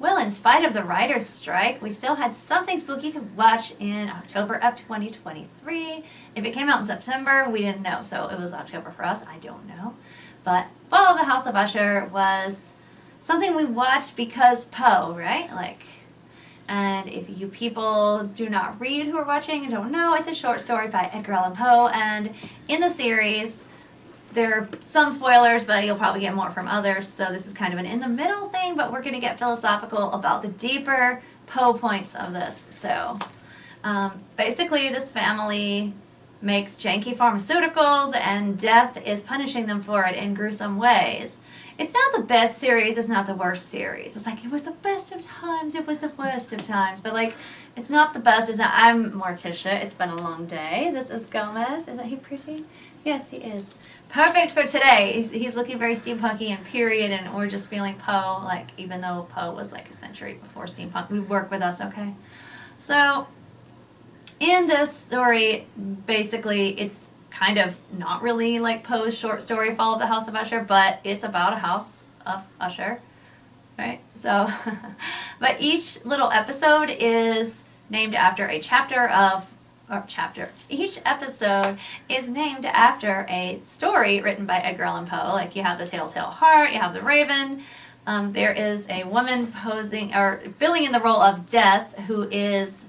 Well, in spite of the writer's strike, we still had something spooky to watch in October of 2023. If it came out in September, we didn't know, so it was October for us. I don't know. But Fall of the House of Usher was something we watched because Poe, right? And if you people do not read who are watching and don't know, it's a short story by Edgar Allan Poe. And in the series, there are some spoilers, but you'll probably get more from others. So this is kind of an in-the-middle thing, but we're going to get philosophical about the deeper Poe points of this. So basically, this family makes janky pharmaceuticals, and death is punishing them for it in gruesome ways. It's not the best series, it's not the worst series. It's like, it was the best of times, it was the worst of times. But it's not the best. I'm Morticia, it's been a long day. This is Gomez. Isn't he pretty? Yes, he is. Perfect for today. He's looking very steampunky and period, and we're just feeling Poe, even though Poe was a century before steampunk. Would work with us, okay? So, in this story, basically, it's kind of not really like Poe's short story, Fall of the House of Usher, but it's about a house of Usher, right? So, but each little episode is named after a each episode is named after a story written by Edgar Allan Poe. You have the Telltale Heart, you have the Raven. There is a woman filling in the role of Death, who is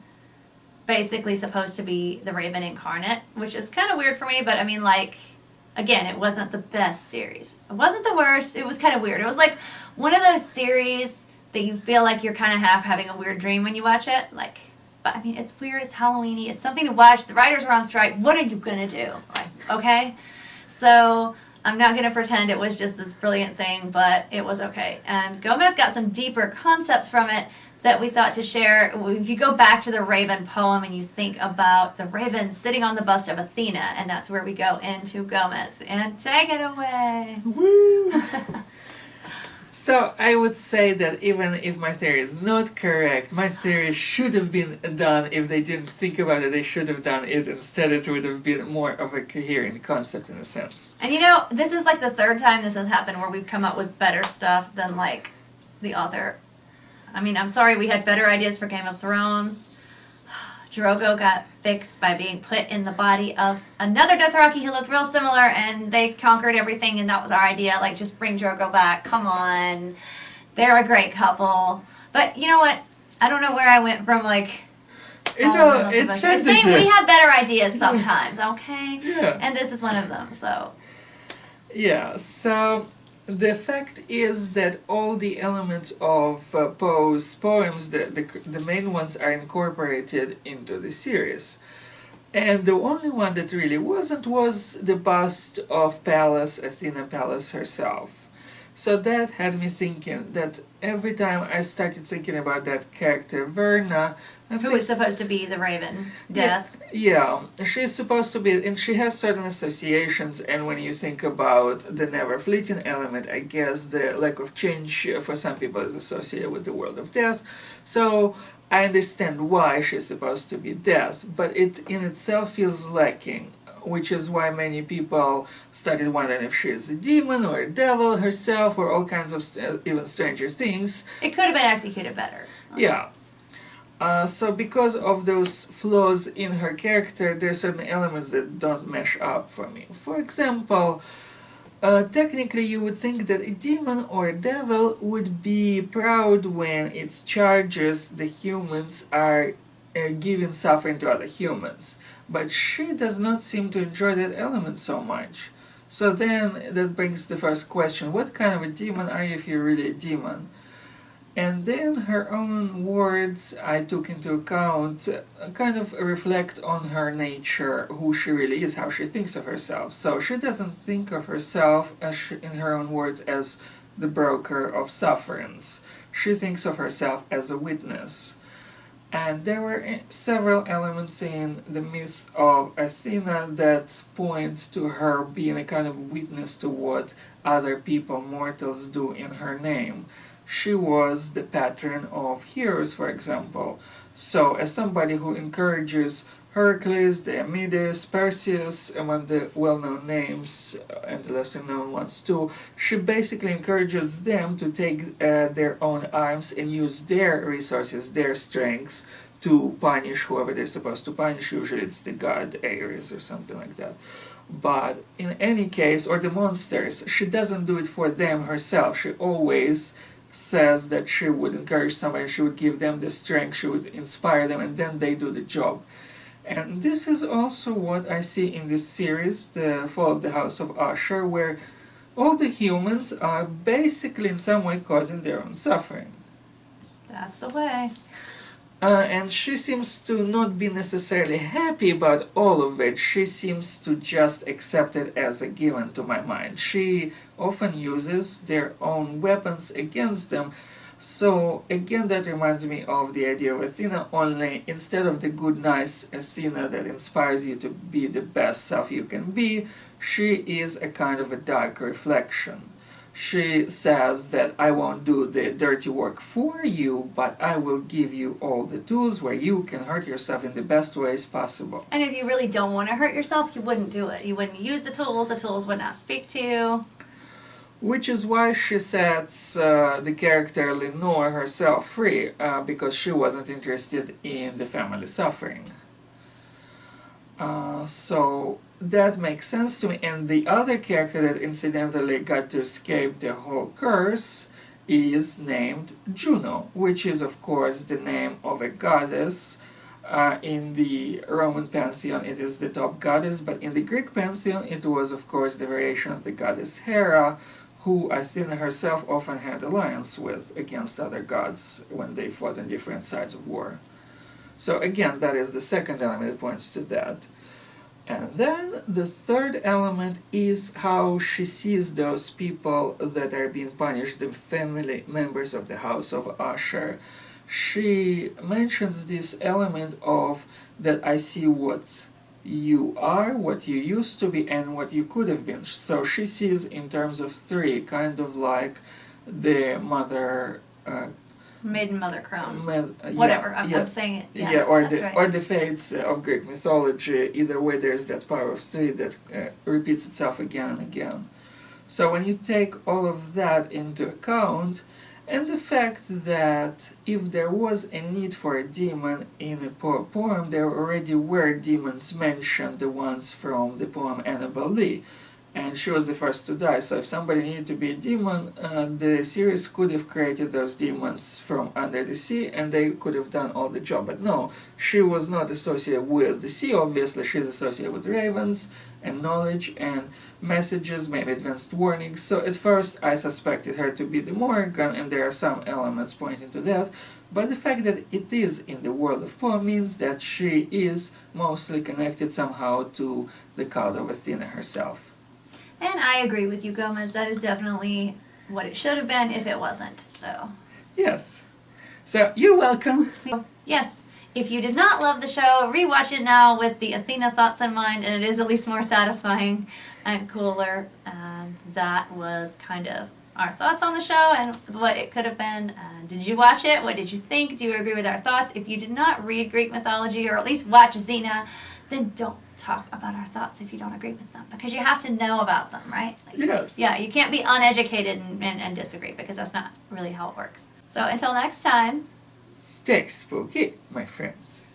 basically supposed to be the Raven incarnate, which is kind of weird for me, but again, it wasn't the best series. It wasn't the worst, it was kind of weird. It was one of those series that you feel like you're kind of having a weird dream when you watch it. But it's weird, it's Halloween-y, it's something to watch, the writers are on strike, what are you gonna do? Okay? So, I'm not gonna pretend it was just this brilliant thing, but it was okay. And Gomez got some deeper concepts from it that we thought to share. If you go back to the Raven poem and you think about the Raven sitting on the bust of Athena, and that's where we go into Gomez. And take it away! Woo! So I would say that even if my theory is not correct, my theory should have been done. If they didn't think about it, they should have done it instead. It would have been more of a coherent concept in a sense. And this is the third time this has happened where we've come up with better stuff than the author. I'm sorry, we had better ideas for Game of Thrones. Drogo got fixed by being put in the body of another Dothraki who looked real similar, and they conquered everything, and that was our idea. Just bring Drogo back. Come on. They're a great couple. But you know what? I don't know where I went from, it's fantasy. We have better ideas sometimes, okay? Yeah. And this is one of them, so. Yeah, so the fact is that all the elements of Poe's poems, the main ones, are incorporated into the series. And the only one that really wasn't was the bust of Athena Pallas herself. So that had me thinking that every time I started thinking about that character, Verna, who is supposed to be the Raven, Death. Yeah, she's supposed to be, and she has certain associations, and when you think about the never fleeting element, I guess the lack of change for some people is associated with the world of death. So I understand why she's supposed to be death, but it in itself feels lacking, which is why many people started wondering if she is a demon or a devil herself or all kinds of even stranger things. It could have been executed better. Yeah. So because of those flaws in her character, there are certain elements that don't mesh up for me. For example, technically you would think that a demon or a devil would be proud when its charges, the humans, are giving suffering to other humans. But she does not seem to enjoy that element so much. So then that brings the first question, what kind of a demon are you if you're really a demon? And then her own words I took into account kind of reflect on her nature, who she really is, how she thinks of herself. So she doesn't think of herself, in her own words, as the broker of sufferings. She thinks of herself as a witness. And there were several elements in the myth of Athena that point to her being a kind of witness to what other people, mortals, do in her name. she was the patron of heroes, for example. So, as somebody who encourages Hercules, Diomedes, Perseus, among the well-known names and the lesser-known ones too, she basically encourages them to take their own arms and use their resources, their strengths, to punish whoever they're supposed to punish. Usually it's the god Ares or something like that. But in any case, or the monsters, she doesn't do it for them herself. She always says that she would encourage somebody, she would give them the strength, she would inspire them, and then they do the job. And this is also what I see in this series, The Fall of the House of Usher, where all the humans are basically in some way causing their own suffering. That's the way. And she seems to not be necessarily happy about all of it. She seems to just accept it as a given, to my mind. She often uses their own weapons against them. So again, that reminds me of the idea of Athena, only instead of the good, nice Athena that inspires you to be the best self you can be, she is a kind of a dark reflection. She says that I won't do the dirty work for you, but I will give you all the tools where you can hurt yourself in the best ways possible. And if you really don't want to hurt yourself, you wouldn't do it. You wouldn't use the tools would not speak to you. Which is why she sets the character Lenore herself free, because she wasn't interested in the family suffering. So that makes sense to me. And the other character that incidentally got to escape the whole curse is named Juno, which is of course the name of a goddess. In the Roman pantheon it is the top goddess, but in the Greek pantheon it was of course the variation of the goddess Hera, who Athena herself often had alliance with against other gods when they fought on different sides of war. So again, that is the second element that points to that. And then the third element is how she sees those people that are being punished, the family members of the House of Usher. She mentions this element of that I see what you are, what you used to be, and what you could have been. So she sees in terms of three, kind of like the mother Maiden, mother, crone. Whatever, I'm saying it. Yeah, or the fates of Greek mythology. Either way, there's that power of three that repeats itself again and again. So when you take all of that into account, and the fact that if there was a need for a demon in a poem, there already were demons mentioned, the ones from the poem Annabel Lee. And she was the first to die, so if somebody needed to be a demon, the series could have created those demons from under the sea, and they could have done all the job. But no, she was not associated with the sea, obviously. She's associated with ravens, and knowledge, and messages, maybe advanced warnings. So at first I suspected her to be the Morrigan, and there are some elements pointing to that. But the fact that it is in the world of poem means that she is mostly connected somehow to the cult of Athena herself. And I agree with you, Gomez. That is definitely what it should have been if it wasn't. So. Yes. So you're welcome. Yes. If you did not love the show, rewatch it now with the Athena thoughts in mind, and it is at least more satisfying and cooler. That was kind of our thoughts on the show and what it could have been. Did you watch it? What did you think? Do you agree with our thoughts? If you did not read Greek mythology or at least watch Xena, then don't talk about our thoughts if you don't agree with them, because you have to know about them, right? Yes. Yeah, you can't be uneducated and disagree, because that's not really how it works. So until next time, stay spooky, my friends.